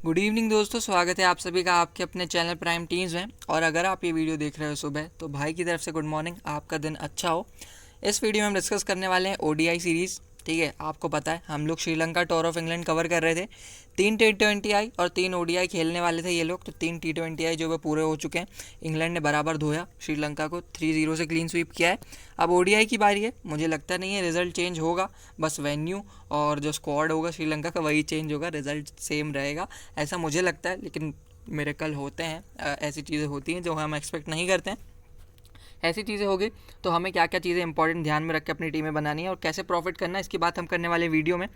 Good evening दोस्तों, स्वागत है आप सभी का आपके अपने चैनल प्राइम टीम्स में। और अगर आप ये वीडियो देख रहे हो सुबह तो भाई की तरफ से गुड मॉर्निंग, आपका दिन अच्छा हो। इस वीडियो में हम डिस्कस करने वाले हैं ओडीआई सीरीज़। ठीक है, आपको पता है हम लोग Sri Lanka tour of England cover कर रहे थे। 3 T20I और 3 ODI खेलने वाले थे ये लोग। तो 3 T20I जो वो पूरे हो चुके हैं। इंग्लैंड ने बराबर धोया श्रीलंका को, 3-0 से क्लीन स्वीप किया है। अब ओडीआई की बारी है। मुझे लगता नहीं है रिजल्ट चेंज होगा, बस वेन्यू और जो स्क्वाड होगा श्रीलंका का वही चेंज होगा, रिजल्ट सेम रहेगा ऐसा मुझे लगता है। लेकिन मेरे कल होते हैं, ऐसी चीज़ें होती हैं जो हम एक्सपेक्ट नहीं करते हैं। ऐसी चीज़ें होगी तो हमें क्या क्या चीज़ें इंपॉर्टेंट ध्यान में रख के अपनी टीमें बनानी है और कैसे प्रॉफिट करना है, इसकी बात हम करने वाले वीडियो में।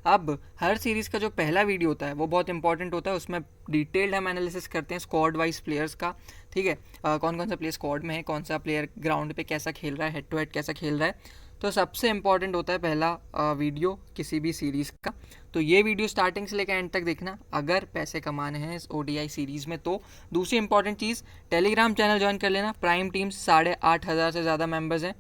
अब हर सीरीज़ का जो पहला वीडियो होता है वो बहुत इंपॉर्टेंट होता है। उसमें डिटेल्ड हम एनालिसिस करते हैं स्क्वाड वाइज प्लेयर्स का। ठीक है, कौन कौन सा प्लेयर स्क्वाड में है, कौन सा प्लेयर ग्राउंड पे कैसा खेल रहा है, हेड टू हेड कैसा खेल रहा है। तो सबसे इंपॉर्टेंट होता है पहला वीडियो किसी भी सीरीज़ का। तो ये वीडियो स्टार्टिंग से लेकर एंड तक देखना अगर पैसे कमाने हैं इस ओडीआई सीरीज़ में। तो दूसरी इंपॉर्टेंट चीज़, टेलीग्राम चैनल ज्वाइन कर लेना। प्राइम टीम्स 8,500 से ज़्यादा मेंबर्स हैं।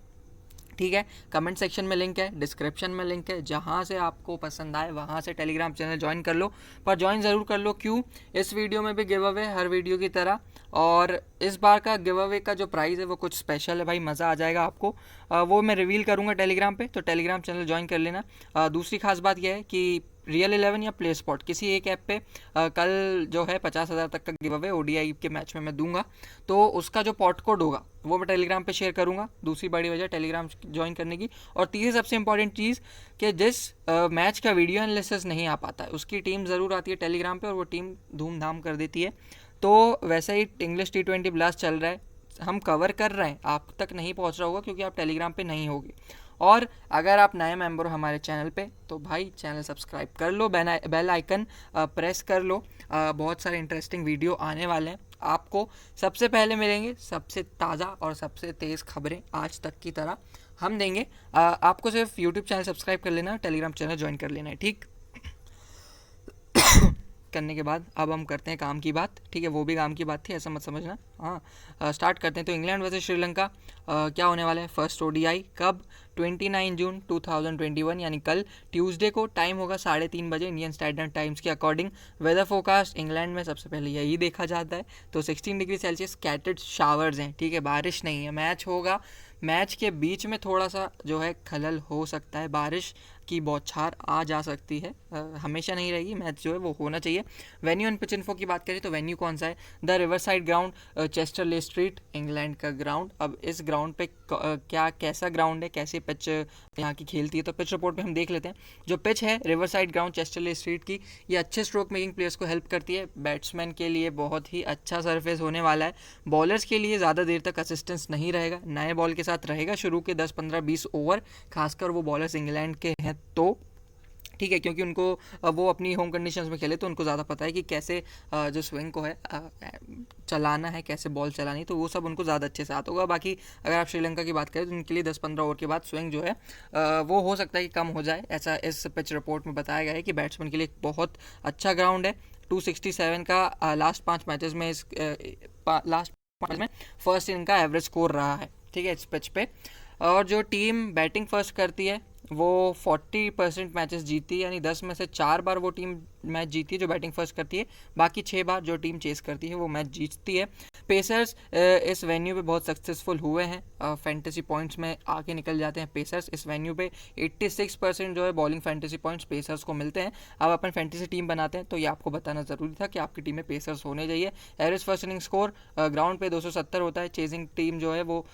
ठीक है, कमेंट सेक्शन में लिंक है, डिस्क्रिप्शन में लिंक है, जहाँ से आपको पसंद आए वहाँ से टेलीग्राम चैनल ज्वाइन कर लो। पर ज्वाइन ज़रूर कर लो, क्यों? इस वीडियो में भी गिव अवे हर वीडियो की तरह। और इस बार का गिव अवे का जो प्राइस है वो कुछ स्पेशल है भाई, मज़ा आ जाएगा आपको। वो मैं रिवील करूँगा टेलीग्राम पे, तो टेलीग्राम चैनल ज्वाइन कर लेना। दूसरी खास बात यह है कि रियल 11 या प्ले स्पॉट किसी एक ऐप पे कल जो है 50,000 तक का गिव अवे ओडीआई के मैच में मैं दूंगा। तो उसका जो पॉट कोड होगा वो मैं टेलीग्राम पे शेयर करूंगा। दूसरी बड़ी वजह टेलीग्राम ज्वाइन करने की। और तीसरी सबसे इंपॉर्टेंट चीज़ कि जिस मैच का वीडियो एनालिसिस नहीं आ पाता है उसकी टीम ज़रूर आती है टेलीग्राम पे और वो टीम धूमधाम कर देती है। तो वैसे ही इंग्लिश T20 ब्लास्ट चल रहा है, हम कवर कर रहे हैं, आप तक नहीं पहुंच रहा होगा क्योंकि आप टेलीग्राम पे नहीं होगे। और अगर आप नए मेंबर हो हमारे चैनल पे तो भाई चैनल सब्सक्राइब कर लो, बेल आइकन प्रेस कर लो। बहुत सारे इंटरेस्टिंग वीडियो आने वाले हैं, आपको सबसे पहले मिलेंगे। सबसे ताज़ा और सबसे तेज़ खबरें आज तक की तरह हम देंगे। आपको सिर्फ यूट्यूब चैनल सब्सक्राइब कर लेना है, टेलीग्राम चैनल ज्वाइन कर लेना है। ठीक करने के बाद अब हम करते हैं काम की बात। ठीक है, वो भी काम की बात थी, ऐसा मत समझना। हाँ, स्टार्ट करते हैं। तो इंग्लैंड वर्सेस श्रीलंका क्या होने वाला है? फर्स्ट ओडीआई कब? 29 जून 2021 यानी कल ट्यूसडे को। टाइम होगा 3:30 बजे इंडियन स्टैंडर्ड टाइम्स के अकॉर्डिंग। वेदर फोरकास्ट इंग्लैंड में सबसे पहले यही देखा जाता है। तो 16 डिग्री सेल्सियस, स्कैटर्ड शावर्स हैं। ठीक है, बारिश नहीं है। मैच होगा, मैच के बीच में थोड़ा सा जो है खलल हो सकता है, बारिश की बौछार आ जा सकती है। हमेशा नहीं रहेगी, मैच जो है वो होना चाहिए। वेन्यू एंड पिच इन्फो की बात करें तो वेन्यू कौन सा है? The river side ground, Chester le Street, England का ग्राउंड। अब इस ग्राउंड पे क्या कैसा ग्राउंड है, कैसे पिच यहाँ की खेलती है, तो पिच रिपोर्ट में हम देख लेते हैं। जो पिच है river side ground Chester le street की, ये अच्छे स्ट्रोक मेकिंग प्लेयर्स को हेल्प करती है। बैट्समैन के लिए बहुत ही अच्छा सरफेस होने वाला है। बॉलर्स के लिए ज़्यादा देर तक असिस्टेंस नहीं रहेगा, नए बॉल के साथ रहेगा शुरू के 10-15-20 ओवर, खासकर वो बॉलर्स इंग्लैंड के हैं तो। ठीक है, क्योंकि उनको वो अपनी होम कंडीशंस में खेले तो उनको ज़्यादा पता है कि कैसे जो स्विंग को है चलाना है, कैसे बॉल चलानी है, तो वो सब उनको ज़्यादा अच्छे से आता होगा। बाकी अगर आप श्रीलंका की बात करें तो उनके लिए 10-15 ओवर के बाद स्विंग जो है वो हो सकता है कि कम हो जाए, ऐसा इस पिच रिपोर्ट में बताया गया है कि बैट्समैन के लिए एक बहुत अच्छा ग्राउंड है। 267 का लास्ट 5 मैचेस में लास्ट 5 में फर्स्ट इनका एवरेज स्कोर रहा है। ठीक है, इस पिच पे। और जो टीम बैटिंग फर्स्ट करती है वो 40% मैचेस जीती है, यानी 10 में से 4 बार वो टीम मैच जीती है जो बैटिंग फर्स्ट करती है। बाकी 6 बार जो टीम चेस करती है वो मैच जीतती है। पेसर्स इस वेन्यू पे बहुत सक्सेसफुल हुए हैं, फैंटेसी पॉइंट्स में आके निकल जाते हैं पेसर्स इस वेन्यू पे। 86% जो है बॉलिंग फैंटेसी पॉइंट्स पेसर्स को मिलते हैं। अब अपन फैंटेसी टीम बनाते हैं तो ये आपको बताना ज़रूरी था कि आपकी टीम में पेसर्स होने चाहिए। Average first inning score ground पे 270 होता है। चेजिंग टीम जो है वो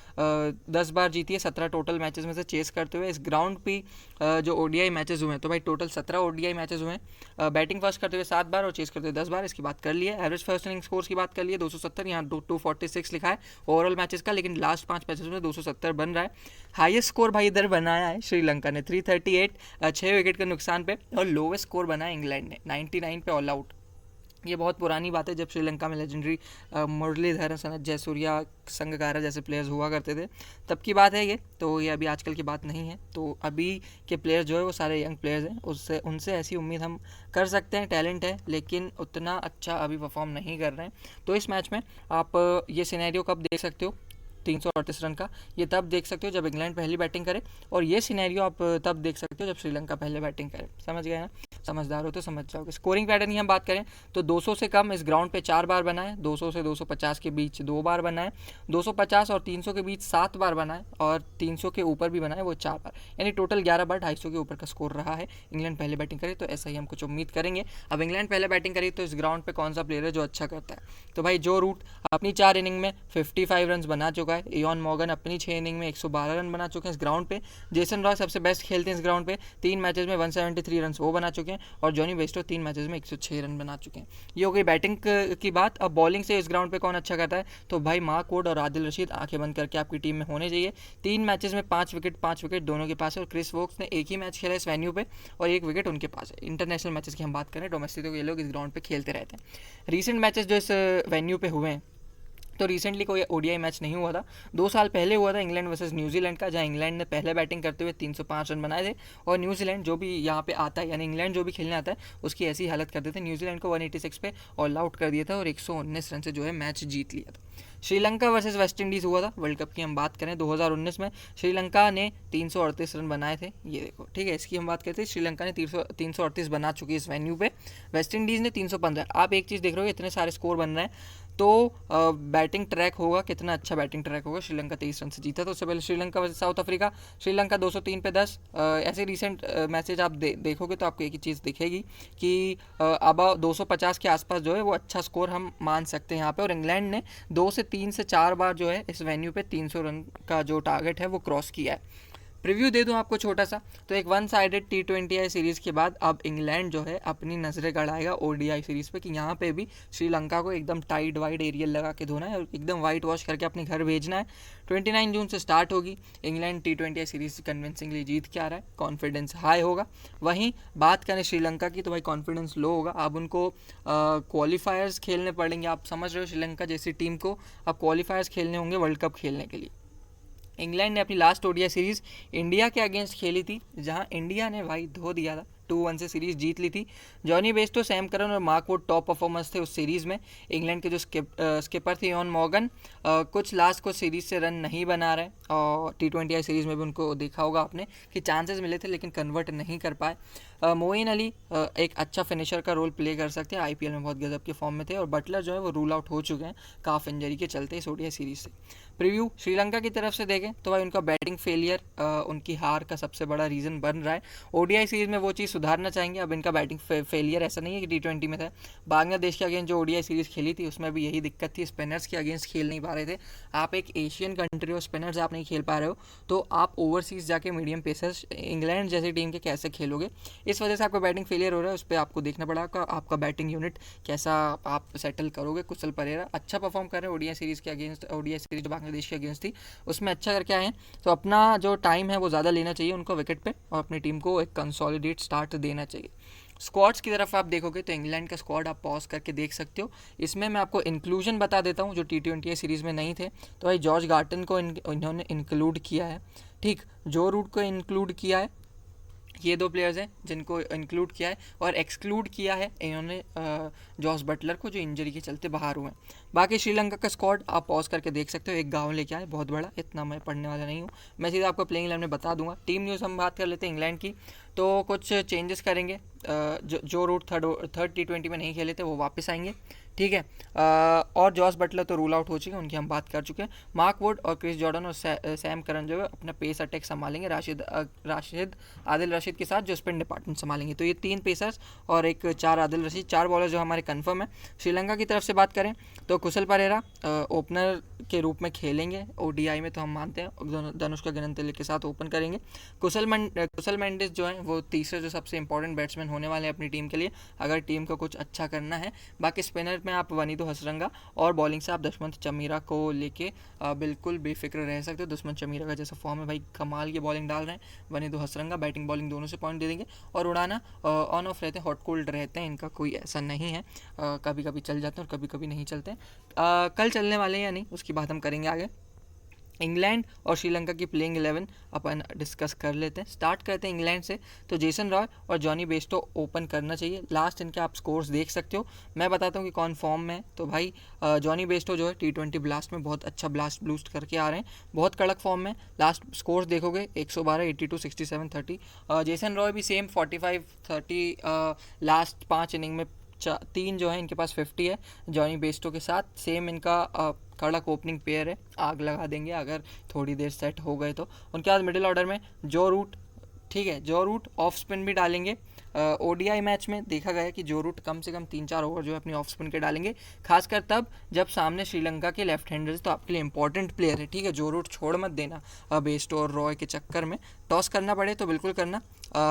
10 बार जीती है 17 टोटल मैचेस में से चेस करते हुए। इस ग्राउंड पे जो ओडीआई मैचेस हुए हैं तो भाई टोटल 17 ओडीआई मैचेस हुए हैं। बैटिंग फर्स्ट करते हुए 7 बार और चेस करते हुए 10 बार, इसकी बात कर लिए। एवरेज फर्स्ट इनिंग स्कोर्स की बात कर लिए 270, यहाँ 246 लिखा है ओवरऑल मैचेस का, लेकिन लास्ट 5 मैचेस में 270 बन रहा है। हाईएस्ट स्कोर भाई इधर बनाया है श्रीलंका ने 338, 6 विकेट के नुकसान पे। और लोवेस्ट स्कोर बनाया इंग्लैंड ने 99 पे ऑल आउट। ये बहुत पुरानी बात है, जब श्रीलंका में लेजेंडरी मुरलीधरन, सनत जयसूर्या, संगकारा जैसे प्लेयर्स हुआ करते थे तब की बात है ये। तो ये अभी आजकल की बात नहीं है। तो अभी के प्लेयर्स जो है वो सारे यंग प्लेयर्स हैं, उससे उनसे ऐसी उम्मीद हम कर सकते हैं। टैलेंट है लेकिन उतना अच्छा अभी परफॉर्म नहीं कर रहे हैं। तो इस मैच में आप ये सिनेरियो कब देख सकते हो? 338 रन का। ये तब देख सकते हो जब इंग्लैंड पहली बैटिंग करे, और ये सिनेरियो आप तब देख सकते हो जब श्रीलंका पहले बैटिंग करे। समझ गए ना, समझदार हो तो समझ जाओगे। स्कोरिंग पैटर्न की हम बात करें तो 200 से कम इस ग्राउंड पे 4 बार बना है, 200 से 250 के बीच 2 बार बना है, 250 और 300 के बीच 7 बार बना है, और 300 के ऊपर भी बना है वो 4 बार, यानी टोटल 11 बार 250 के ऊपर का स्कोर रहा है इंग्लैंड पहले बैटिंग करे। तो ऐसा ही हम कुछ उम्मीद करेंगे। अब इंग्लैंड पहले बैटिंग करी तो इस ग्राउंड पे कौन सा प्लेयर है जो अच्छा करता है, तो भाई जो रूट अपनी 4 इनिंग में 55 रन बना चुका है, इयॉन मॉर्गन अपनी 6 इनिंग में 112 रन बना चुके हैं इस ग्राउंड पे, जेसन रॉय सबसे बेस्ट खेलते हैं इस ग्राउंड पे, 3 मैचेस में 173 रन वो बना चुके हैं, और जॉनी बेस्टो 3 मैचेस में 106 रन बना चुके हैं। ये हो गई बैटिंग की बात। अब बॉलिंग से इस ग्राउंड पे कौन अच्छा करता है, तो भाई मार्क वुड और आदिल रशीद आंखें बंद करके आपकी टीम में होने चाहिए। 3 मैचेस में 5 विकेट दोनों के पास है, और क्रिस वोक्स ने एक ही मैच खेला इस वेन्यू पे और 1 विकेट उनके पास है। इंटरनेशनल मैचेस की हम बात करें, डोमेस्टिक तो ये लोग इस ग्राउंड पे खेलते रहते हैं। रीसेंट मैचेस जो इस वेन्यू पे हुए हैं, तो रिसेंटली कोई ओडीआई मैच नहीं हुआ था, 2 साल पहले हुआ था इंग्लैंड वर्सेस न्यूजीलैंड का, जहां इंग्लैंड ने पहले बैटिंग करते हुए 305 रन बनाए थे, और न्यूजीलैंड जो भी यहाँ पे आता है, यानी इंग्लैंड जो भी खेलने आता है उसकी ऐसी हालत कर देते, न्यूजीलैंड को 186 पे ऑल आउट कर दिया था और 119 रन से जो है मैच जीत लिया था। श्रीलंका वर्सेस वेस्ट इंडीज़ हुआ था वर्ल्ड कप की हम बात करें 2019 में, श्रीलंका ने 338 रन बनाए थे, ये देखो ठीक है, इसकी हम बात करते हैं। श्रीलंका ने 338 बना चुकी है इस वेन्यू पे, वेस्ट इंडीज़ ने 315। आप एक चीज़ देख रहे हो, इतने सारे स्कोर बन रहे हैं, तो बैटिंग ट्रैक होगा, कितना अच्छा बैटिंग ट्रैक होगा। श्रीलंका 23 रन से जीता, तो उससे पहले Sri Lanka versus south Africa, Sri Lanka 203 पे 10। ऐसे रिसेंट मैचेज आप देखोगे तो आपको एक ही चीज़ दिखेगी कि अब 250 के आसपास जो है वो अच्छा स्कोर हम मान सकते हैं यहाँ पे, और इंग्लैंड ने 2 से 3 से 4 बार जो है इस वेन्यू पे 300 रन का जो टारगेट है वो क्रॉस किया है। प्रीव्यू दे दूं आपको छोटा सा, तो एक 1 साइडेड T20 सीरीज़ के बाद अब इंग्लैंड जो है अपनी नज़रें गड़ाएगा ODI सीरीज़ पे, कि यहाँ पे भी श्रीलंका को एकदम टाइट वाइड एरियल लगा के धोना है और एकदम वाइट वॉश करके अपने घर भेजना है। 29 जून से स्टार्ट होगी, इंग्लैंड T20 सीरीज़ कन्विंसिंगली जीत के आ रहा है, कॉन्फिडेंस हाई होगा। वहीं बात करें श्रीलंका की, तो भाई कॉन्फिडेंस लो होगा। अब उनको क्वालिफायर्स खेलने पड़ेंगे, आप समझ रहे हो, श्रीलंका जैसी टीम को अब क्वालिफायर्स खेलने होंगे वर्ल्ड कप खेलने के लिए। इंग्लैंड ने अपनी लास्ट ओडीआई सीरीज़ इंडिया के अगेंस्ट खेली थी, जहां इंडिया ने भाई धो दिया था, 2-1 से सीरीज़ जीत ली थी। जॉनी बेस्टो, सैम करन और मार्क वुड टॉप परफॉर्मर्स थे उस सीरीज़ में। इंग्लैंड के जो स्किपर थे इयॉन मॉर्गन, कुछ लास्ट को सीरीज़ से रन नहीं बना रहे, और T20 सीरीज़ में भी उनको देखा होगा आपने कि चांसेस मिले थे लेकिन कन्वर्ट नहीं कर पाए। मोइन अली एक अच्छा फिनिशर का रोल प्ले कर सकते हैं, आईपीएल में बहुत गजब के फॉर्म में थे, और बटलर जो है वो रूल आउट हो चुके हैं काफ इंजरी के चलते इस ओडीआई सीरीज़ से। प्रीव्यू श्रीलंका की तरफ से देखें तो भाई उनका बैटिंग फेलियर उनकी हार का सबसे बड़ा रीज़न बन रहा है। ओडीआई सीरीज़ में वो चीज़ सुधारना चाहेंगे। अब इनका बैटिंग फेलियर ऐसा नहीं है कि T20 में था, बांग्लादेश के अगेंस्ट जो ओडीआई सीरीज़ खेली थी उसमें भी यही दिक्कत थी, स्पिनर्स के अगेंस्ट खेल नहीं पा रहे थे। आप एक एशियन कंट्री हो, स्पिनर्स आप नहीं खेल पा रहे हो, तो आप ओवरसीज़ जाके मीडियम पेसर्स इंग्लैंड जैसी टीम के कैसे खेलोगे। इस वजह से आपका बैटिंग फेलियर हो रहा है, उस पर आपको देखना पड़ा आपका बैटिंग यूनिट कैसा आप सेटल करोगे। कुशल परेरा अच्छा परफॉर्म कर रहे हैं ओडीआई सीरीज़ के अगेंस्ट, ओडीआई सीरीज जो बांग्लादेश के अगेंस्ट थी उसमें अच्छा करके आए हैं, तो अपना जो टाइम है वो ज़्यादा लेना चाहिए उनको विकेट पे, और अपनी टीम को एक कंसोलिडेट स्टार्ट देना चाहिए। स्क्वाड्स की तरफ आप देखोगे तो इंग्लैंड का स्क्वाड आप पॉज करके देख सकते हो। इसमें मैं आपको इंक्लूजन बता देता हूँ जो T20 सीरीज़ में नहीं थे, तो भाई जॉर्ज गार्टन को इन्होंने इंक्लूड किया है, ठीक, जो रूट को इंक्लूड किया है, ये 2 प्लेयर्स हैं जिनको इंक्लूड किया है, और एक्सक्लूड किया है इन्होंने जॉस बटलर को जो इंजरी के चलते बाहर हुए हैं। बाकी श्रीलंका का स्क्वाड आप पॉज करके देख सकते हो, एक गांव लेके आए बहुत बड़ा, इतना मैं पढ़ने वाला नहीं हूँ, मैं सीधा आपको प्लेइंग 11 में बता दूंगा। टीम न्यूज़ हम बात कर लेते हैं इंग्लैंड की, तो कुछ चेंजेस करेंगे, जो रूट थर्ड T20 में नहीं खेले थे वो वापस आएंगे, ठीक है। और जॉस बटलर तो रूल आउट हो चुके हैं, उनकी हम बात कर चुके हैं। मार्क वुड और क्रिस जॉर्डन और सैम करन जो है अपना पेस अटैक संभालेंगे, राशिद आदिल रशीद के साथ जो स्पिन डिपार्टमेंट संभालेंगे। तो ये 3 पेसर्स और एक 4 आदिल रशीद, 4 बॉलर जो हमारे कंफर्म है। श्रीलंका की तरफ से बात करें तो कुशल परेरा ओपनर के रूप में खेलेंगे ओडीआई में, तो हम मानते हैं धनुष्का गनंतिले के साथ ओपन करेंगे। कुशल मेंडिस जो है वो तीसरे जो सबसे इंपॉर्टेंट बैट्समैन होने वाले हैं अपनी टीम के लिए, अगर टीम को कुछ अच्छा करना है। बाकी स्पिनर में आप वनीदो हसरंगा, और बॉलिंग से आप दुश्मन चमीरा को लेके बिल्कुल बेफिक्र रह सकते हो। दुश्मन चमीरा का जैसा फॉर्म है भाई, कमाल की बॉलिंग डाल रहे हैं। वनीदो हसरंगा बैटिंग बॉलिंग दोनों से पॉइंट दे देंगे, और उड़ाना ऑन ऑफ रहते हैं, हॉट कोल्ड रहते हैं, इनका कोई ऐसा नहीं है, कभी कभी चल जाते हैं और कभी कभी नहीं चलते हैं। कल चलने वाले हैं या नहीं उसकी बात हम करेंगे आगे। इंग्लैंड और श्रीलंका की प्लेइंग 11 अपन डिस्कस कर लेते हैं। स्टार्ट करते हैं इंग्लैंड से। तो जेसन रॉय और जॉनी बेस्टो ओपन करना चाहिए। लास्ट इनके आप स्कोर्स देख सकते हो। मैं बताता हूँ कि कौन फॉर्म में है। तो भाई जॉनी बेस्टो जो है T20 ब्लास्ट में बहुत अच्छा ब्लास्ट बूस्ट करके आ रहे हैं, बहुत कड़क फॉर्म में। लास्ट स्कोर्स देखोगे 112, 82, 67, 30। जेसन रॉय भी सेम 45, 30। लास्ट 5 इनिंग में 3 जो है इनके पास 50 है। जॉनी बेस्टो के साथ सेम इनका कड़क ओपनिंग पेयर है, आग लगा देंगे अगर थोड़ी देर सेट हो गए तो। उनके बाद मिडिल ऑर्डर में जो रूट, ठीक है, जो रूट ऑफ स्पिन भी डालेंगे। ओडीआई मैच में देखा गया कि जो रूट कम से कम 3-4 ओवर जो है अपनी ऑफ स्पिन के डालेंगे, खासकर तब जब सामने श्रीलंका के लेफ्ट हैंडर्स तो आपके लिए इंपॉर्टेंट प्लेयर है, ठीक है। जो रूट छोड़ मत देना बेस्टो और रॉय के चक्कर में। टॉस करना पड़े तो बिल्कुल करना।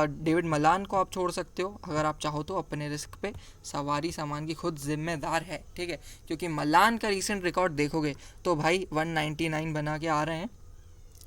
डेविड मलान को आप छोड़ सकते हो अगर आप चाहो तो, अपने रिस्क पे। सवारी सामान की खुद जिम्मेदार है, ठीक है, क्योंकि मलान का रीसेंट रिकॉर्ड देखोगे तो भाई 199 बना के आ रहे हैं,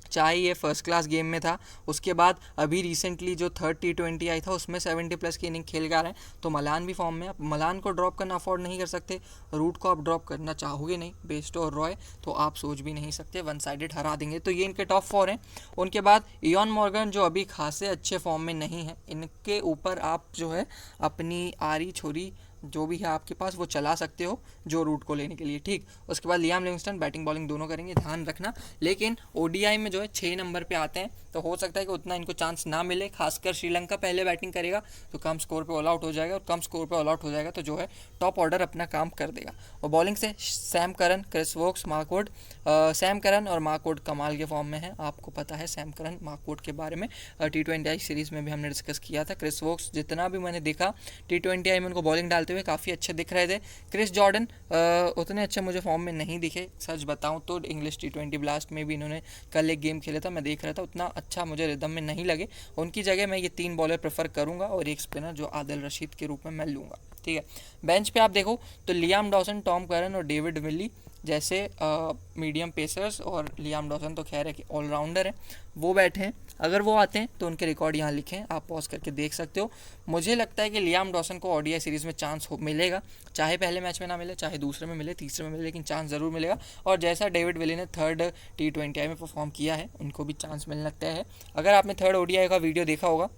चाहे ये फर्स्ट क्लास गेम में था, उसके बाद अभी रिसेंटली जो थर्ड T20 आई था उसमें 70 प्लस की इनिंग खेल के आ रहे हैं। तो मलान भी फॉर्म में। आप मलान को ड्रॉप करना अफोर्ड नहीं कर सकते, रूट को आप ड्रॉप करना चाहोगे नहीं, बेस्टो और रॉय तो आप सोच भी नहीं सकते, वन साइडेड हरा देंगे। तो ये इनके टॉप 4 हैं। उनके बाद इयॉन मॉर्गन जो अभी खासे अच्छे फॉर्म में नहीं है, इनके ऊपर आप जो है अपनी आरी छोरी जो भी है आपके पास वो चला सकते हो जो रूट को लेने के लिए, ठीक। उसके बाद लियाम लिविंगस्टन बैटिंग बॉलिंग दोनों करेंगे, ध्यान रखना। लेकिन ओडीआई में जो है 6 नंबर पे आते हैं तो हो सकता है कि उतना इनको चांस ना मिले, खासकर श्रीलंका पहले बैटिंग करेगा तो कम स्कोर पे ऑल आउट हो जाएगा, और कम स्कोर पे ऑल आउट हो जाएगा तो जो है टॉप ऑर्डर अपना काम कर देगा। और बॉलिंग से Sam Curran, Chris Woakes, Mark Wood. Sam Curran और मार्कवुड कमाल के फॉर्म में है, आपको पता है सैम करन मार्कवुड के बारे में। T20 सीरीज़ में भी हमने डिस्कस किया था। क्रिस वोक्स जितना भी मैंने देखा T20 में उनको बॉलिंग डालते हुए काफ़ी अच्छे दिख रहे थे। क्रिस जॉर्डन उतने अच्छे मुझे फॉर्म में नहीं दिखे, सच बताऊं तो। इंग्लिश T20 ब्लास्ट में भी इन्होंने कल एक गेम खेला था, मैं देख रहा था, उतना अच्छा मुझे रिदम में नहीं लगे। उनकी जगह मैं ये 3 बॉलर प्रेफर करूंगा और एक स्पिनर जो आदिल रशीद के रूप में मैं लूँगा, ठीक है। बेंच पे आप देखो तो लियाम डॉसन, टॉम करन और डेविड विली जैसे मीडियम पेसर्स, और लियाम डॉसन तो खैर है कि ऑलराउंडर है, वो बैठे हैं। अगर वो आते हैं तो उनके रिकॉर्ड यहाँ लिखे हैं, आप पॉज करके देख सकते हो। मुझे लगता है कि लियाम डॉसन को ओडीआई सीरीज़ में चांस मिलेगा, चाहे पहले मैच में ना मिले, चाहे दूसरे में मिले, तीसरे में मिले, लेकिन चांस ज़रूर मिलेगा। और जैसा डेविड विली ने थर्ड T20 में परफॉर्म किया है, उनको भी चांस मिलने लगता है। अगर आपने थर्ड ओडीआई का वीडियो देखा होगा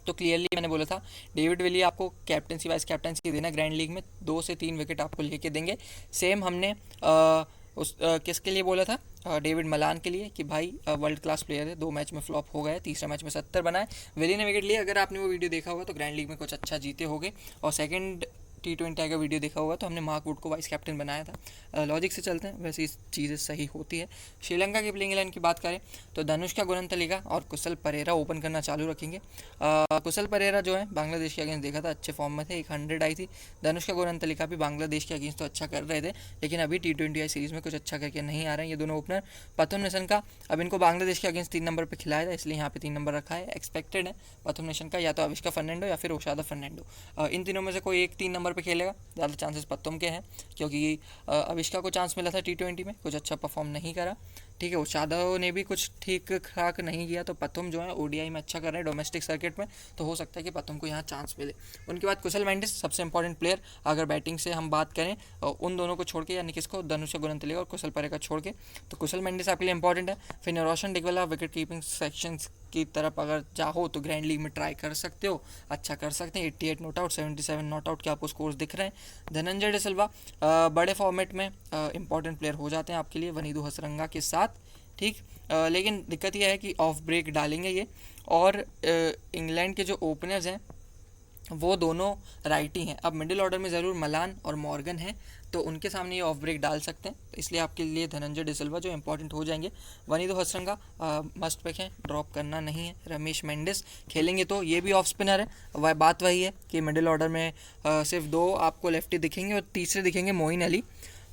तो क्लियरली मैंने बोला था डेविड विली आपको कैप्टनसी वाइस कैप्टनसी देना ग्रैंड लीग में, 2 से 3 विकेट आपको लेके देंगे। सेम हमने किसके लिए बोला था, डेविड मलान के लिए, कि भाई वर्ल्ड क्लास प्लेयर है, 2 मैच में फ्लॉप हो गए, तीसरा मैच में 70 बनाए, विली ने विकेट लिए। अगर आपने वो वीडियो देखा होगा तो ग्रैंड लीग में कुछ अच्छा जीते होगे। और सेकंड T20 का वीडियो देखा होगा तो हमने मार्क वुड को वाइस कैप्टन बनाया था। लॉजिक से चलते हैं, वैसे इस चीज़ें सही होती है। श्रीलंका की प्लेइंग 11 की बात करें तो धनुष्का गुणंतलिका और कुशल परेरा ओपन करना चालू रखेंगे। कुशल परेरा जो है बांग्लादेश के अगेंस्ट देखा था अच्छे फॉर्म में थे, एक 100 आई थी। धनुष्का गुणंतलिका भी बांग्लादेश के अगेंस्ट तो अच्छा कर रहे थे, लेकिन अभी T20 सीरीज़ में कुछ अच्छा करके नहीं आ रहे हैं ये दोनों ओपनर। प्रथम नेशन का अब इनको बांग्लादेश के अगेंस्ट 3 नंबर पर खिलाया था, इसलिए यहाँ पे 3 नंबर रखा है। एक्सपेक्टेड है प्रथम नेशन का या तो अविष्का फर्नांडो या फिर ओशादा फर्नांडो, इन तीनों में से कोई एक 3 नंबर पर खेलेगा। ज़्यादा चांसेस पत्तम के हैं, क्योंकि अविष्का को चांस मिला था T20 में, कुछ अच्छा परफॉर्म नहीं करा, ठीक है। ओशादा ने भी कुछ ठीक ठाक नहीं किया, तो पत्तम जो है ओडीआई में अच्छा कर रहे हैं डोमेस्टिक सर्किट में, तो हो सकता है कि पत्तम को यहाँ चांस मिले। उनके बाद कुशल मेंडिस सबसे इंपॉर्टेंट प्लेयर, अगर बैटिंग से हम बात करें उन दोनों को छोड़ के, यानी किसको, धनुषा गुणंतलिका और कुशल परेरा छोड़ के, तो कुशल मेंडिस आपके लिए इंपॉर्टेंट है। फिर रोशन डिकवेला विकेट कीपिंग सेक्शंस की तरफ अगर चाहो तो ग्रैंड लीग में ट्राई कर सकते हो, अच्छा कर सकते हैं। 88 नॉट आउट, 77 नॉट आउट के आपको स्कोर्स दिख रहे हैं। धनंजय डिसिल्वा बड़े फॉर्मेट में इंपॉर्टेंट प्लेयर हो जाते हैं आपके लिए वनीदु हसरंगा के साथ, ठीक। लेकिन दिक्कत यह है कि ऑफ ब्रेक डालेंगे ये, और इंग्लैंड के जो ओपनर्स हैं वो दोनों राइटी हैं। अब मिडिल ऑर्डर में ज़रूर मलान और मॉर्गन है, तो उनके सामने ये ऑफ ब्रेक डाल सकते हैं, तो इसलिए आपके लिए धनंजय डिसिल्वा जो इंपॉर्टेंट हो जाएंगे। वनीदु हसरंगा मस्ट पिक है, ड्रॉप करना नहीं है। रमेश मेंडिस खेलेंगे तो ये भी ऑफ स्पिनर है, वह बात वही है कि मिडिल ऑर्डर में सिर्फ 2 आपको लेफ्टी दिखेंगे और तीसरे दिखेंगे मोइन अली,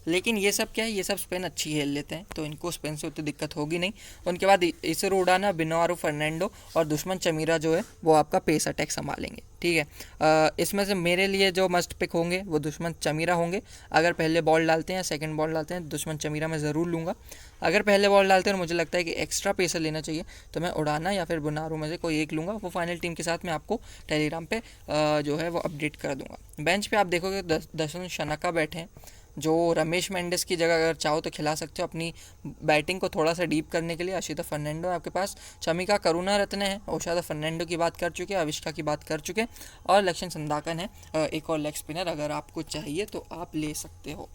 लेकिन ये सब क्या है, ये सब स्पिन अच्छी खेल लेते हैं, तो इनको स्पिन से उतनी दिक्कत होगी नहीं। उनके बाद इसर उड़ाना, बिनवारो फर्नांडो और दुश्मन चमीरा जो है वो आपका पेस अटैक संभालेंगे, ठीक है। इसमें से मेरे लिए जो मस्ट पिक होंगे वो दुश्मन चमीरा होंगे। अगर पहले बॉल डालते हैं या सेकंड बॉल डालते हैं, दुश्मन चमीरा मैं ज़रूर लूँगा। अगर पहले बॉल डालते हैं और मुझे लगता है कि एक्स्ट्रा पेसर लेना चाहिए, तो मैं उड़ाना या फिर बुनारू में से कोई एक लूँगा। वो फाइनल टीम के साथ मैं आपको टेलीग्राम पे जो है वो अपडेट कर दूँगा। बेंच पे आप देखोगे दर्शन शनाका बैठे हैं, जो रमेश मेंडिस की जगह अगर चाहो तो खिला सकते हो अपनी बैटिंग को थोड़ा सा डीप करने के लिए। अशिता फर्नांडो है आपके पास, शमिका करुणारत्ने है, ओशादा फर्नांडो की बात कर चुके, अविष्का की बात कर चुके, और लक्ष्मण संदाकन है एक और लेग स्पिनर, अगर आपको चाहिए तो आप ले सकते हो।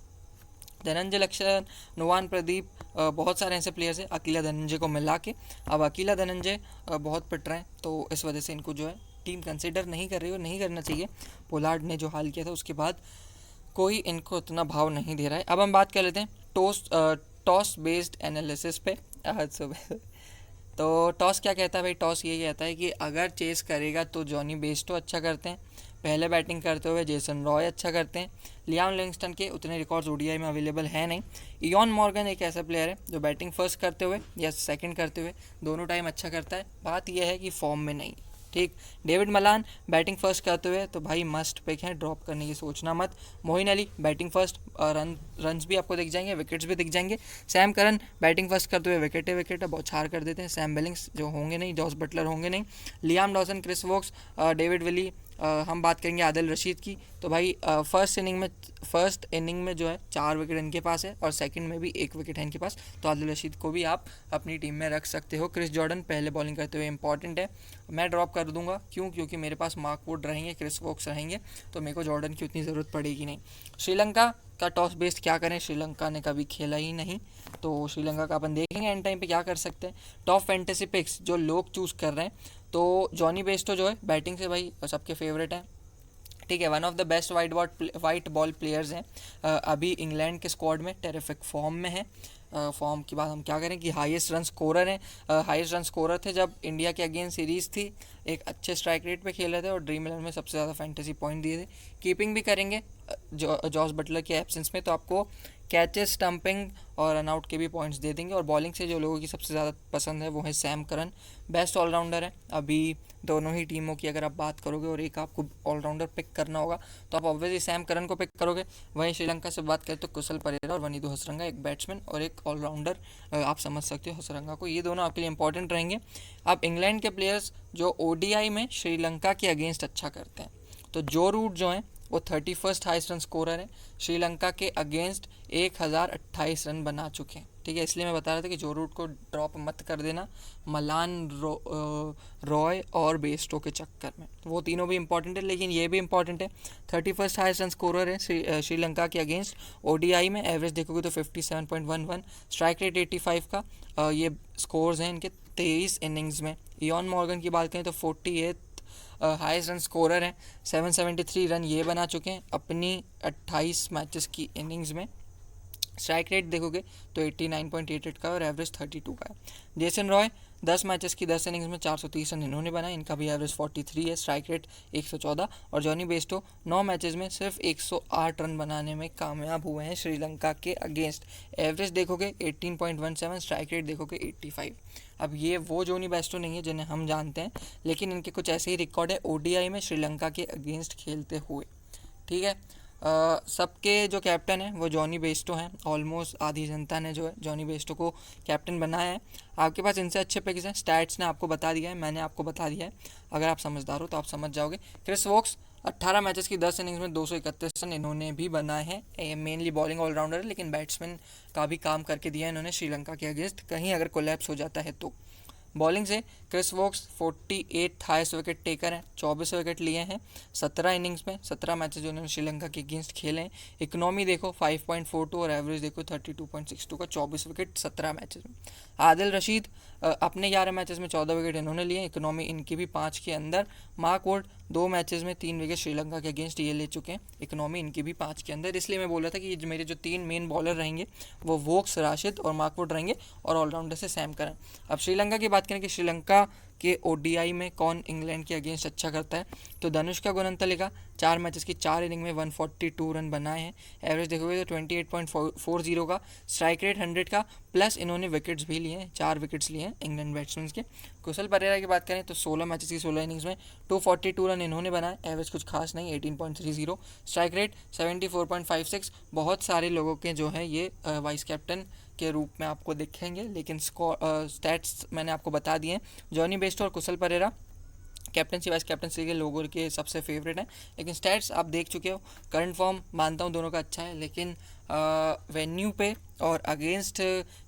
धनंजय लक्षण, नुवान प्रदीप, बहुत सारे ऐसे प्लेयर्स हैं अकेला धनंजय को मिला के। अब अकेला धनंजय बहुत पिट रहे हैं, तो इस वजह से इनको जो है टीम कंसिडर नहीं कर रही, और नहीं करना चाहिए। पोलार्ड ने जो हाल किया था उसके बाद कोई इनको उतना भाव नहीं दे रहा है। अब हम बात कर लेते हैं टॉस बेस्ड एनालिसिस पे आज सुबह। तो टॉस क्या कहता है भाई, टॉस ये कहता है कि अगर चेस करेगा तो जॉनी बेस्टो अच्छा करते हैं, पहले बैटिंग करते हुए जेसन रॉय अच्छा करते हैं। लियाम लिविंगस्टन के उतने रिकॉर्ड्स ओडीआई में अवेलेबल है नहीं। इयॉन मॉर्गन एक ऐसा प्लेयर है जो बैटिंग फर्स्ट करते हुए या सेकंड करते हुए दोनों टाइम अच्छा करता है, बात यह है कि फॉर्म में नहीं। ठीक। डेविड मलान बैटिंग फर्स्ट करते हुए तो भाई मस्ट पिक है, ड्रॉप करने की सोचना मत। Moeen Ali batting first, runs भी आपको दिख जाएंगे, विकेट्स भी दिख जाएंगे। सैम करन बैटिंग फर्स्ट करते हुए विकेट बौछार कर देते हैं। सैम बिलिंग्स जो होंगे नहीं, जॉस बटलर होंगे नहीं। Liam Dawson, Chris Woakes, David Willey, हम बात करेंगे आदिल रशीद की, तो भाई फर्स्ट इनिंग में जो है 4 विकेट इनके पास है, और सेकंड में भी 1 विकेट है इनके पास, तो आदिल रशीद को भी आप अपनी टीम में रख सकते हो। क्रिस जॉर्डन पहले बॉलिंग करते हुए इंपॉर्टेंट है, मैं ड्रॉप कर दूंगा, क्योंकि मेरे पास मार्क वुड रहेंगे, क्रिस वोक्स रहेंगे, तो मेरे को जॉर्डन की उतनी ज़रूरत पड़ेगी नहीं। श्रीलंका का टॉस बेस्ड क्या करें, श्रीलंका ने कभी खेला ही नहीं, तो श्रीलंका का अपन देखेंगे एंड टाइम पे क्या कर सकते हैं। टॉप फैंटेसी पिक्स जो लोग चूज़ कर रहे हैं, तो जॉनी बेस्टो जो है बैटिंग से भाई सबके फेवरेट हैं, ठीक है, one of the best white ball players हैं, अभी इंग्लैंड के स्क्वाड में टेरिफिक फॉर्म में है। फॉर्म की बात हम क्या करें कि हाईएस्ट रन स्कोरर हैं, हाईएस्ट रन स्कोरर थे जब इंडिया के अगेंस्ट सीरीज़ थी, एक अच्छे स्ट्राइक रेट पे खेल रहे थे, और ड्रीम 11 में सबसे ज़्यादा फैंटेसी पॉइंट दिए थे। कीपिंग भी करेंगे जॉस बटलर के एब्सेंस में, तो आपको कैचेस, स्टंपिंग और रनआउट के भी पॉइंट्स दे देंगे। और बॉलिंग से जो लोगों की सबसे ज़्यादा पसंद है वो है सैम करन, बेस्ट ऑलराउंडर है अभी दोनों ही टीमों की। अगर आप बात करोगे और एक आपको ऑलराउंडर पिक करना होगा तो आप ऑब्वियसली सैम करन को पिक करोगे। वहीं श्रीलंका से बात करें तो कुशल परेरा और वनीदु हसरंगा, एक बैट्समैन और एक ऑलराउंडर, आप समझ सकते हो हसरंगा को, ये दोनों आपके लिए इंपॉर्टेंट रहेंगे। अब इंग्लैंड के प्लेयर्स जो ओडीआई में श्रीलंका के अगेंस्ट अच्छा करते हैं, तो जो रूट जो हैं वो 31st हाईएस्ट रन स्कोरर है, श्रीलंका के अगेंस्ट 1028 रन बना चुके हैं, ठीक है। इसलिए मैं बता रहा था कि जो रूट को ड्रॉप मत कर देना मलान, रॉय और बेस्टो के चक्कर में, वो तीनों भी इंपॉर्टेंट है, लेकिन ये भी इंपॉर्टेंट है 31st हाईएस्ट रन स्कोरर है श्रीलंका के अगेंस्ट ओडीआई में। एवरेज देखोगे तो 57.11, स्ट्राइक रेट 85 का, ये स्कोर्स हैं इनके 23 इनिंग्स में। इयॉन मॉर्गन की बात करें तो 48 हाईएस्ट रन स्कोरर हैं, 773 रन ये बना चुके हैं अपनी 28 मैचेस की इनिंग्स में। स्ट्राइक रेट देखोगे तो 89.88 का, और एवरेज 32 का है। जेसन रॉय 10 मैचेस की 10 इनिंग्स में 430 रन इन्होंने बनाए, इनका भी एवरेज 43 है, स्ट्राइक रेट 114। और जॉनी बेस्टो 9 मैचेस में सिर्फ 108 रन बनाने में कामयाब हुए हैं श्रीलंका के अगेंस्ट। एवरेज देखोगे 18.17, स्ट्राइक रेट देखोगे 85। अब ये वो जॉनी बेस्टो नहीं है जिन्हें हम जानते हैं, लेकिन इनके कुछ ऐसे ही रिकॉर्ड है ओडीआई में श्रीलंका के अगेंस्ट खेलते हुए, ठीक है। सबके जो कैप्टन हैं वो जॉनी बेस्टो हैं, ऑलमोस्ट आधी जनता ने जो है जॉनी बेस्टो को कैप्टन बनाया है। आपके पास इनसे अच्छे पिक्स हैं, स्टैट्स ने आपको बता दिया है, मैंने आपको बता दिया है, अगर आप समझदार हो तो आप समझ जाओगे। क्रिस वोक्स 18 मैचेस की 10 इनिंग्स में 231 रन इन्होंने भी बनाए हैं, मेनली बॉलिंग ऑलराउंडर है, लेकिन बैट्समैन का भी काम करके दिया है इन्होंने श्रीलंका के अगेंस्ट, कहीं अगर कोलैप्स हो जाता है तो। बॉलिंग से Chris Woakes 48 highest wicket taker हैं, 24 विकेट लिए हैं 17 इनिंग्स में, 17 मैचेस जो उन्होंने श्रीलंका के अगेंस्ट खेले हैं। इकोनॉमी देखो 5.42 और एवरेज देखो 32.62 का, 24 विकेट 17 मैचेस में। आदिल रशीद अपने 11 मैचेस में 14 विकेट इन्होंने लिए, इकोनॉमी इनकी भी 5 के अंदर। मार्क वुड 2 मैचेस में 3 विकेट श्रीलंका के अगेंस्ट ये ले चुके हैं, इकोनॉमी इनकी भी 5 के अंदर। इसलिए मैं बोल रहा था कि मेरे जो 3 मेन बॉलर रहेंगे वो वोक्स, राशिद और मार्क वुड रहेंगे, और ऑलराउंडर से सैम करन। अब श्रीलंका की बात करें कि श्रीलंका के ओडीआई में कौन इंग्लैंड के अगेंस्ट अच्छा करता है, तो धनुष्का गुणंतलिका 4 मैचेस की 4 इनिंग में 142 रन बनाए हैं, एवरेज देखोगे तो 28.40 का, स्ट्राइक रेट 100 का, प्लस इन्होंने विकेट्स भी लिए हैं, 4 विकेट्स लिए हैं इंग्लैंड बैट्समैन के। कुशल परेरा की बात करें तो 16 मैचेस की 16 इनिंग्स में 242 रन इन्होंने बनाए, एवरेज कुछ खास नहीं 18.30, स्ट्राइक रेट 74.56। बहुत सारे लोगों के जो है ये वाइस कैप्टन के रूप में आपको दिखेंगे, लेकिन स्टैट्स मैंने आपको बता दिए हैं। जॉनी बेस्टो और कुशल परेरा कैप्टनसी वाइस कैप्टनसी के लोगों के सबसे फेवरेट हैं, लेकिन स्टैट्स आप देख चुके हो। करंट फॉर्म मानता हूँ दोनों का अच्छा है, लेकिन वेन्यू पे और अगेंस्ट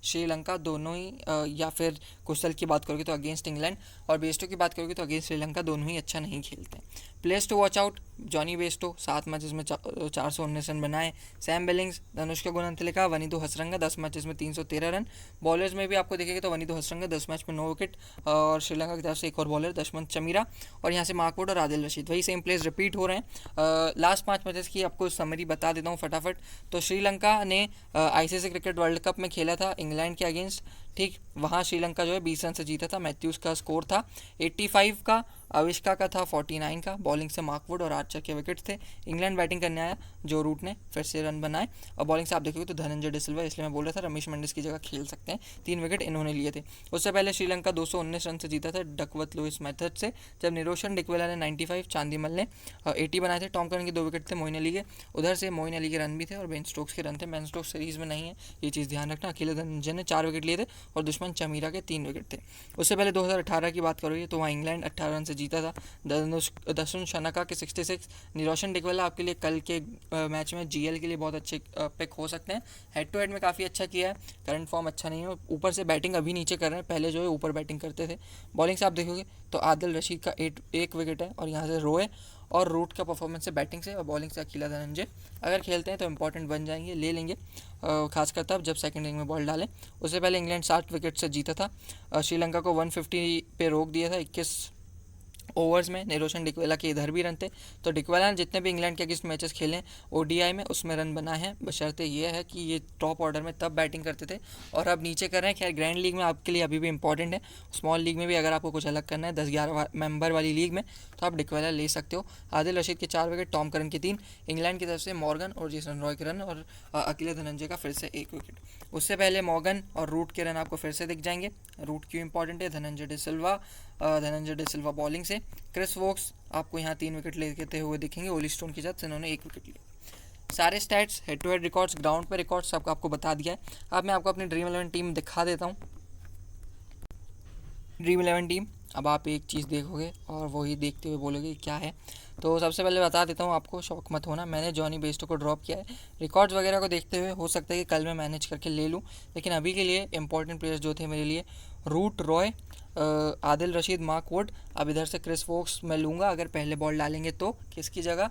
श्रीलंका दोनों ही या फिर कुशल की बात करोगे तो अगेंस्ट इंग्लैंड और बेस्टो की बात करोगे तो अगेंस्ट श्रीलंका दोनों ही अच्छा नहीं खेलते हैं। Players to watch out, Jonny Bairstow 7 matches में 419 रन बनाए। Sam Billings, Danushka Gunathilaka, Wanindu Hasaranga 10 matches में 313 रन। बॉलर्स में भी आपको देखेंगे तो वनीदु हसरंगा 10 मैच में 9 विकेट और श्रीलंका की तरफ से एक और बॉलर दशमंत चमीरा और यहाँ से मार्कवुड और आदिल रशीद, वही सेम प्लेयर्स रिपीट हो रहे हैं। लास्ट 5 मैचेस की आपको समरी बता देता हूँ फटाफट। तो श्रीलंका ने आईसीसी क्रिकेट वर्ल्ड कप में खेला था इंग्लैंड के अगेंस्ट, ठीक, वहाँ श्रीलंका जो है 20 रन से जीता था। मैथ्यूज़ का स्कोर था 85 का, अविष्का का था 49 का। बॉलिंग से मार्कवुड और आर्चर के विकेट थे। इंग्लैंड बैटिंग करने आया, जो रूट ने फिर से रन बनाए और बॉलिंग से आप देखोगे तो धनंजय डिसिल्वा, इसलिए मैं बोल रहा था रमेश मंडिस की जगह खेल सकते हैं, 3 विकेट इन्होंने लिए थे। उससे पहले श्रीलंका 219 रन से जीता था डकवर्थ लुइस मेथड से, जब निरोशन डिकवेला ने 95, चांदीमल ने 80 बनाए थे। टॉम करन के 2 विकेट थे मोइन अली के, उधर से मोइन अली के रन भी थे और बेन स्टोक्स के रन थे। बेन स्टोक्स सीरीज में नहीं है, ये चीज़ ध्यान रखना। अखिल धनंजय ने 4 विकेट लिए थे और दुश्मन चमीरा के 3 विकेट थे। उससे पहले 2018 की बात करोगे तो वहाँ इंग्लैंड 18 रन से जीता था, दर्शन शनका के 66। निरोशन डिकवेला आपके लिए कल के मैच में जीएल के लिए बहुत अच्छे पिक हो सकते हैं। हेड टू हेड में काफ़ी अच्छा किया है, करंट फॉर्म अच्छा नहीं है, ऊपर से बैटिंग अभी नीचे कर रहे हैं, पहले जो है ऊपर बैटिंग करते थे। बॉलिंग से आप देखोगे तो आदिल रशीद का 1 विकेट है और यहाँ से रोए और रूट का परफॉर्मेंस है बैटिंग से और बॉलिंग से अकेला धनंजय। अगर खेलते हैं तो इंपॉर्टेंट बन जाएंगे, ले लेंगे, खासकर तब जब सेकंड इनिंग में बॉल डालें। उससे पहले इंग्लैंड 60 विकेट से जीता था। श्रीलंका को 150 पे रोक दिया था 21 ओवर्स में। निरोशन डिकवेला के इधर भी रन थे। तो डिकवेला ने जितने भी इंग्लैंड के अगेंस्ट मैचेस खेले ओडीआई में उसमें रन बनाए हैं, बशर्ते ये है कि ये टॉप ऑर्डर में तब बैटिंग करते थे और अब नीचे कर रहे हैं। खैर ग्रैंड लीग में आपके लिए अभी भी इंपॉर्टेंट है, स्मॉल लीग में भी अगर आपको कुछ अलग करना है 10-11 मेंबर वाली लीग में तो आप डिकवेला ले सकते हो। आदिल रशीद के 4 विकेट, टॉम करन के 3, इंग्लैंड की तरफ से मॉर्गन और जेसन रॉय के रन और अकेले धनंजय का फिर से 1 विकेट। उससे पहले मॉर्गन और रूट के रन आपको फिर से दिख जाएंगे। रूट क्यों इंपॉर्टेंट है, धनंजय डिसिल्वा बॉलिंग से। क्रिस वोक्स आपको यहाँ 3 विकेट लेते हुए दिखेंगे, ओली स्टोन के साथ इन्होंने 1 विकेट लिया। सारे stats, head to head records, ground पे रिकॉर्ड्स सबको आपको बता दिया है। अब मैं आपको अपनी ड्रीम 11 टीम दिखा देता हूँ। ड्रीम 11 टीम, अब आप एक चीज़ देखोगे और वही देखते हुए बोलोगे क्या है। तो सबसे पहले बता देता हूँ आपको, शौक मत होना, मैंने जॉनी बेस्टो को ड्रॉप किया है। रिकॉर्ड्स वगैरह को देखते हुए हो सकता है कि कल मैं मैनेज करके ले लूँ, लेकिन अभी के लिए इंपॉर्टेंट प्लेयर्स जो थे मेरे लिए, रूट, रॉय, आदिल रशीद, मार्कवुड। अब इधर से क्रिस वोक्स मैं लूँगा अगर पहले बॉल डालेंगे तो। किसकी जगह,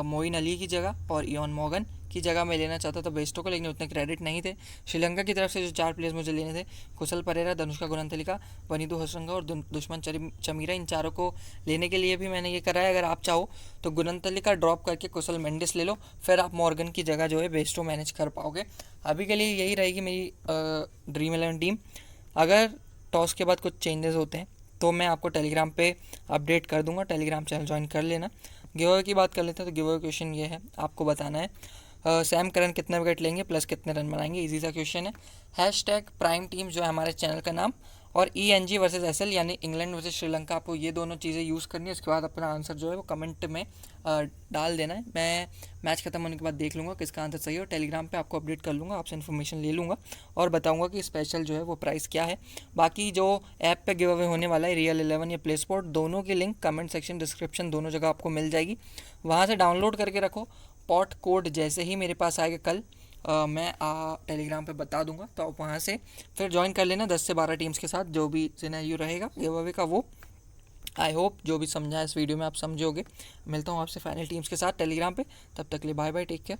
मोइन अली की जगह और इयॉन मॉर्गन की जगह मैं लेना चाहता था बेस्टो को, लेकिन उतने क्रेडिट नहीं थे। श्रीलंका की तरफ से जो 4 प्लेयर्स मुझे लेने थे, कुशल परेरा, धनुष्का गुणंतिलका, वनीदु हसरंगा और दुश्मन चमीरा, इन चारों को लेने के लिए भी मैंने ये करा है। अगर आप चाहो तो गुणंतिलका ड्रॉप करके कुशल मेंडिस ले लो, फिर आप मॉर्गन की जगह जो है बेस्टो मैनेज कर पाओगे। अभी के लिए यही रहेगी मेरी ड्रीम 11 टीम। अगर टॉस के बाद कुछ चेंजेस होते हैं तो मैं आपको टेलीग्राम पे अपडेट कर दूंगा, टेलीग्राम चैनल ज्वाइन कर लेना। गिव अवे की बात कर लेते हैं तो गिव अवे क्वेश्चन ये है, आपको बताना है सैम करन कितने विकेट लेंगे प्लस कितने रन बनाएंगे, इजी सा क्वेश्चन है। हैशटैग प्राइम टीम जो है हमारे चैनल का नाम, और ENG वर्सेस SL यानी इंग्लैंड वर्सेस श्रीलंका, आपको ये दोनों चीज़ें यूज़ करनी है। उसके बाद अपना आंसर जो है वो कमेंट में डाल देना है। मैं मैच खत्म होने के बाद देख लूँगा किसका आंसर सही हो, टेलीग्राम पे आपको अपडेट कर लूँगा, आपसे इन्फॉर्मेशन ले लूँगा और बताऊँगा कि स्पेशल जो है वो प्राइस क्या है। बाकी जो ऐप पे गिव अवे होने वाला है, रियल 11 या प्ले स्पोर्ट, दोनों की लिंक कमेंट सेक्शन, डिस्क्रिप्शन, दोनों जगह आपको मिल जाएगी, वहाँ से डाउनलोड करके रखो। पॉट कोड जैसे ही मेरे पास आएगा कल मैं टेलीग्राम पे बता दूंगा, तो आप वहाँ से फिर ज्वाइन कर लेना 10 से 12 टीम्स के साथ, जो भी सिनेरियो रहेगा गिव अवे का वो। आई होप जो भी समझा इस वीडियो में आप समझोगे। मिलता हूँ आपसे फाइनल टीम्स के साथ टेलीग्राम पे, तब तक के लिए बाय बाय, टेक केयर।